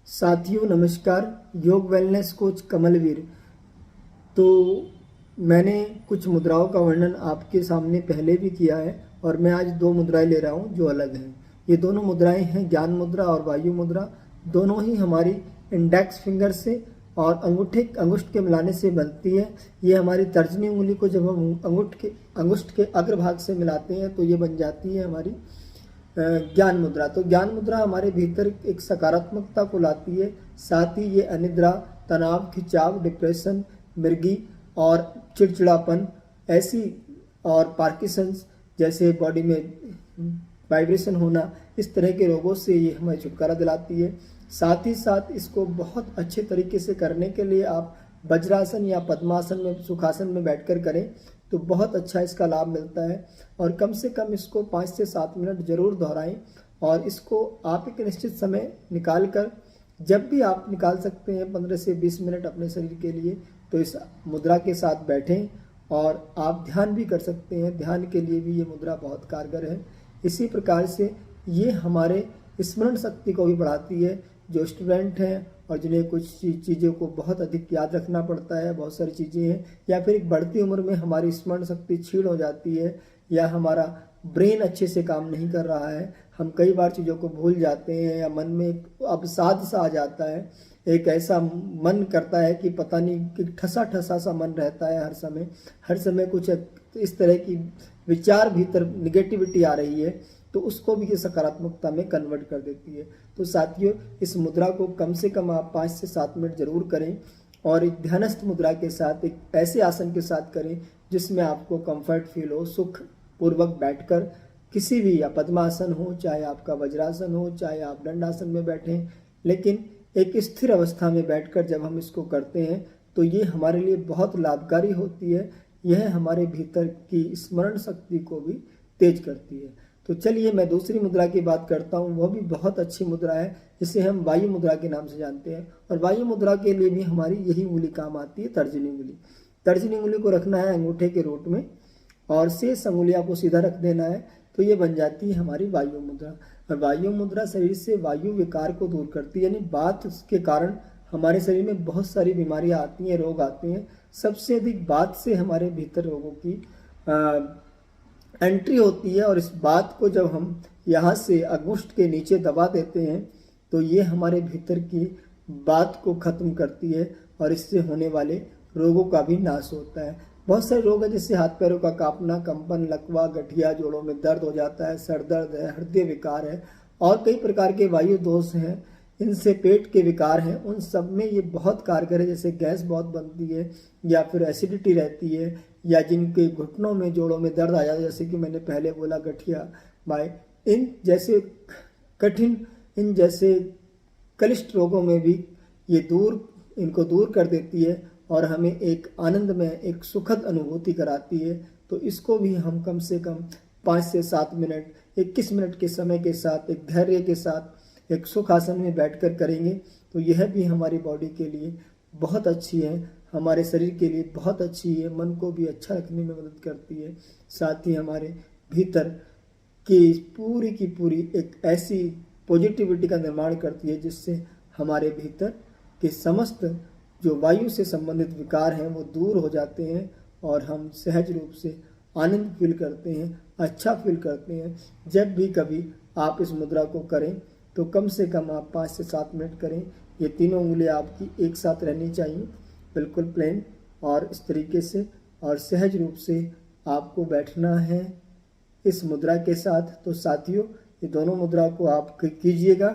साथियों नमस्कार। योग वेलनेस कोच कमलवीर। तो मैंने कुछ मुद्राओं का वर्णन आपके सामने पहले भी किया है और मैं आज दो मुद्राएं ले रहा हूं जो अलग हैं। ये दोनों मुद्राएं हैं ज्ञान मुद्रा और वायु मुद्रा। दोनों ही हमारी इंडेक्स फिंगर से और अंगुष्ठ के मिलाने से बनती है। ये हमारी तर्जनी उंगली को जब हम अंगुष्ठ के अग्रभाग से मिलाते हैं तो ये बन जाती है हमारी ज्ञान मुद्रा। तो ज्ञान मुद्रा हमारे भीतर एक सकारात्मकता को लाती है। साथ ही ये अनिद्रा, तनाव, खिंचाव, डिप्रेशन, मिर्गी और चिड़चिड़ापन ऐसी और पार्किंसंस जैसे बॉडी में वाइब्रेशन होना, इस तरह के रोगों से ये हमें छुटकारा दिलाती है। साथ ही साथ इसको बहुत अच्छे तरीके से करने के लिए आप वज्रासन या पद्मासन में, सुखासन में बैठकर करें तो बहुत अच्छा इसका लाभ मिलता है। और कम से कम इसको 5 से 7 मिनट जरूर दोहराएं और इसको आप एक निश्चित समय निकाल कर, जब भी आप निकाल सकते हैं 15 से 20 मिनट अपने शरीर के लिए, तो इस मुद्रा के साथ बैठें। और आप ध्यान भी कर सकते हैं, ध्यान के लिए भी ये मुद्रा बहुत कारगर है। इसी प्रकार से ये हमारे स्मरण शक्ति को भी बढ़ाती है। जो स्टूडेंट हैं और जिन्हें कुछ चीज़ों को बहुत अधिक याद रखना पड़ता है, बहुत सारी चीज़ें हैं, या फिर एक बढ़ती उम्र में हमारी स्मरण शक्ति क्षीण हो जाती है या हमारा ब्रेन अच्छे से काम नहीं कर रहा है, हम कई बार चीज़ों को भूल जाते हैं या मन में एक अवसाद सा आ जाता है, एक ऐसा मन करता है कि पता नहीं कि ठसा ठसा सा मन रहता है, हर समय कुछ इस तरह की विचार भीतर नेगेटिविटी आ रही है, तो उसको भी ये सकारात्मकता में कन्वर्ट कर देती है। तो साथियों, इस मुद्रा को कम से कम आप 5 से 7 मिनट जरूर करें और एक ध्यानस्थ मुद्रा के साथ, एक ऐसे आसन के साथ करें जिसमें आपको कंफर्ट फील हो, सुख पूर्वक बैठकर किसी भी, या पद्मासन हो, चाहे आपका वज्रासन हो, चाहे आप दंडासन में बैठें, लेकिन एक स्थिर अवस्था में बैठकर जब हम इसको करते हैं तो ये हमारे लिए बहुत लाभकारी होती है। यह हमारे भीतर की स्मरण शक्ति को भी तेज करती है। तो चलिए मैं दूसरी मुद्रा की बात करता हूँ। वह भी बहुत अच्छी मुद्रा है, जिसे हम वायु मुद्रा के नाम से जानते हैं। और वायु मुद्रा के लिए भी हमारी यही उंगली काम आती है, तर्जनी उंगली। तर्जनी उंगली को रखना है अंगूठे के रोट में और शेष अंगुलियां को सीधा रख देना है, तो ये बन जाती है हमारी वायु मुद्रा। और वायु मुद्रा शरीर से वायु विकार को दूर करती है, यानी बात के कारण हमारे शरीर में बहुत सारी बीमारियां आती हैं, रोग आते हैं। सबसे अधिक बात से हमारे भीतर रोगों की एंट्री होती है। और इस बात को जब हम यहाँ से अंगुष्ठ के नीचे दबा देते हैं तो ये हमारे भीतर की बात को खत्म करती है और इससे होने वाले रोगों का भी नाश होता है। बहुत सारे रोग हैं जैसे हाथ पैरों का कांपना, कंपन, लकवा, गठिया, जोड़ों में दर्द हो जाता है, सर दर्द है, हृदय विकार है और कई प्रकार के वायु दोष हैं, इनसे पेट के विकार हैं, उन सब में ये बहुत कारगर है। जैसे गैस बहुत बनती है या फिर एसिडिटी रहती है, या जिनके घुटनों में, जोड़ों में दर्द आ जाता है, जैसे कि मैंने पहले बोला गठिया, बाय, इन जैसे कलिष्ठ रोगों में भी ये इनको दूर कर देती है और हमें एक आनंद में, एक सुखद अनुभूति कराती है। तो इसको भी हम कम से कम 5 से 7 मिनट, 21 मिनट के समय के साथ, एक धैर्य के साथ, एक सुख आसन में बैठकर करेंगे तो यह भी हमारी बॉडी के लिए बहुत अच्छी है, हमारे शरीर के लिए बहुत अच्छी है, मन को भी अच्छा रखने में मदद करती है। साथ ही हमारे भीतर की पूरी एक ऐसी पॉजिटिविटी का निर्माण करती है जिससे हमारे भीतर के समस्त जो वायु से संबंधित विकार हैं वो दूर हो जाते हैं और हम सहज रूप से आनंद फील करते हैं, अच्छा फील करते हैं। जब भी कभी आप इस मुद्रा को करें तो कम से कम आप 5 से 7 मिनट करें। ये तीनों उंगलियां आपकी एक साथ रहनी चाहिए, बिल्कुल प्लेन और इस तरीके से, और सहज रूप से आपको बैठना है इस मुद्रा के साथ। तो साथियों, ये दोनों मुद्रा को आप कीजिएगा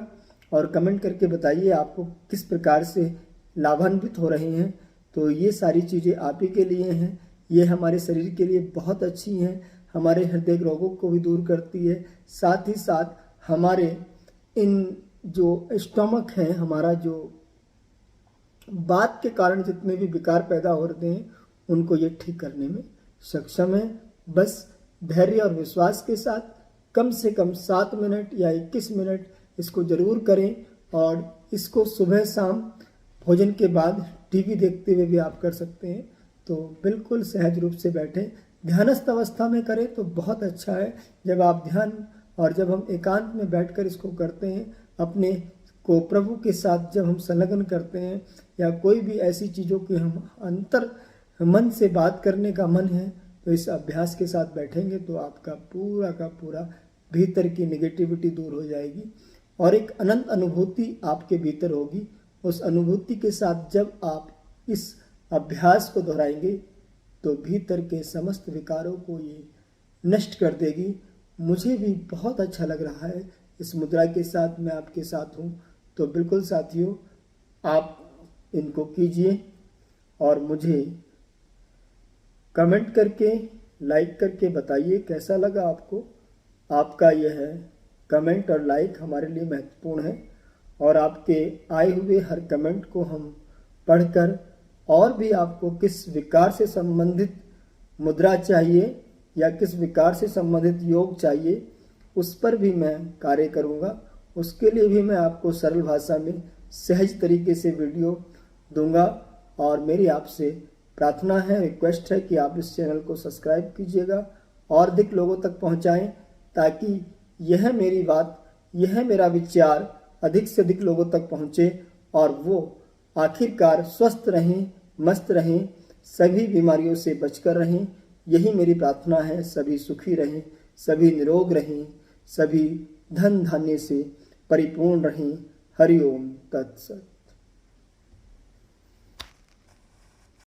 और कमेंट करके बताइए आपको किस प्रकार से लाभान्वित हो रहे हैं। तो ये सारी चीज़ें आप ही के लिए हैं, ये हमारे शरीर के लिए बहुत अच्छी हैं, हमारे हृदय रोगों को भी दूर करती है। साथ ही साथ हमारे इन जो स्टमक है, हमारा जो बात के कारण जितने भी विकार पैदा हो रहे हैं उनको ये ठीक करने में सक्षम है। बस धैर्य और विश्वास के साथ कम से कम 7 मिनट या 21 मिनट इसको जरूर करें। और इसको सुबह शाम भोजन के बाद टीवी देखते हुए भी आप कर सकते हैं। तो बिल्कुल सहज रूप से बैठें, ध्यानस्थ अवस्था में करें तो बहुत अच्छा है। जब आप ध्यान और जब हम एकांत में बैठकर इसको करते हैं, अपने को प्रभु के साथ जब हम संलग्न करते हैं या कोई भी ऐसी चीज़ों की हम अंतर मन से बात करने का मन है, तो इस अभ्यास के साथ बैठेंगे तो आपका पूरा का पूरा भीतर की नेगेटिविटी दूर हो जाएगी और एक अनंत अनुभूति आपके भीतर होगी। उस अनुभूति के साथ जब आप इस अभ्यास को दोहराएंगे तो भीतर के समस्त विकारों को ये नष्ट कर देगी। मुझे भी बहुत अच्छा लग रहा है इस मुद्रा के साथ, मैं आपके साथ हूँ। तो बिल्कुल साथियों, आप इनको कीजिए और मुझे कमेंट करके, लाइक करके बताइए कैसा लगा आपको। आपका यह कमेंट और लाइक हमारे लिए महत्वपूर्ण है और आपके आए हुए हर कमेंट को हम पढ़कर और भी आपको किस विकार से संबंधित मुद्रा चाहिए या किस विकार से संबंधित योग चाहिए उस पर भी मैं कार्य करूँगा। उसके लिए भी मैं आपको सरल भाषा में सहज तरीके से वीडियो दूंगा और मेरी आपसे प्रार्थना है, रिक्वेस्ट है कि आप इस चैनल को सब्सक्राइब कीजिएगा और अधिक लोगों तक पहुंचाएं ताकि यह मेरी बात, यह मेरा विचार अधिक से अधिक लोगों तक पहुंचे और वो आखिरकार स्वस्थ रहें, मस्त रहें, सभी बीमारियों से बचकर रहें। यही मेरी प्रार्थना है। सभी सुखी रहें, सभी निरोग रहें, सभी धन धान्य से परिपूर्ण रहें। हरि ओम तत्सत।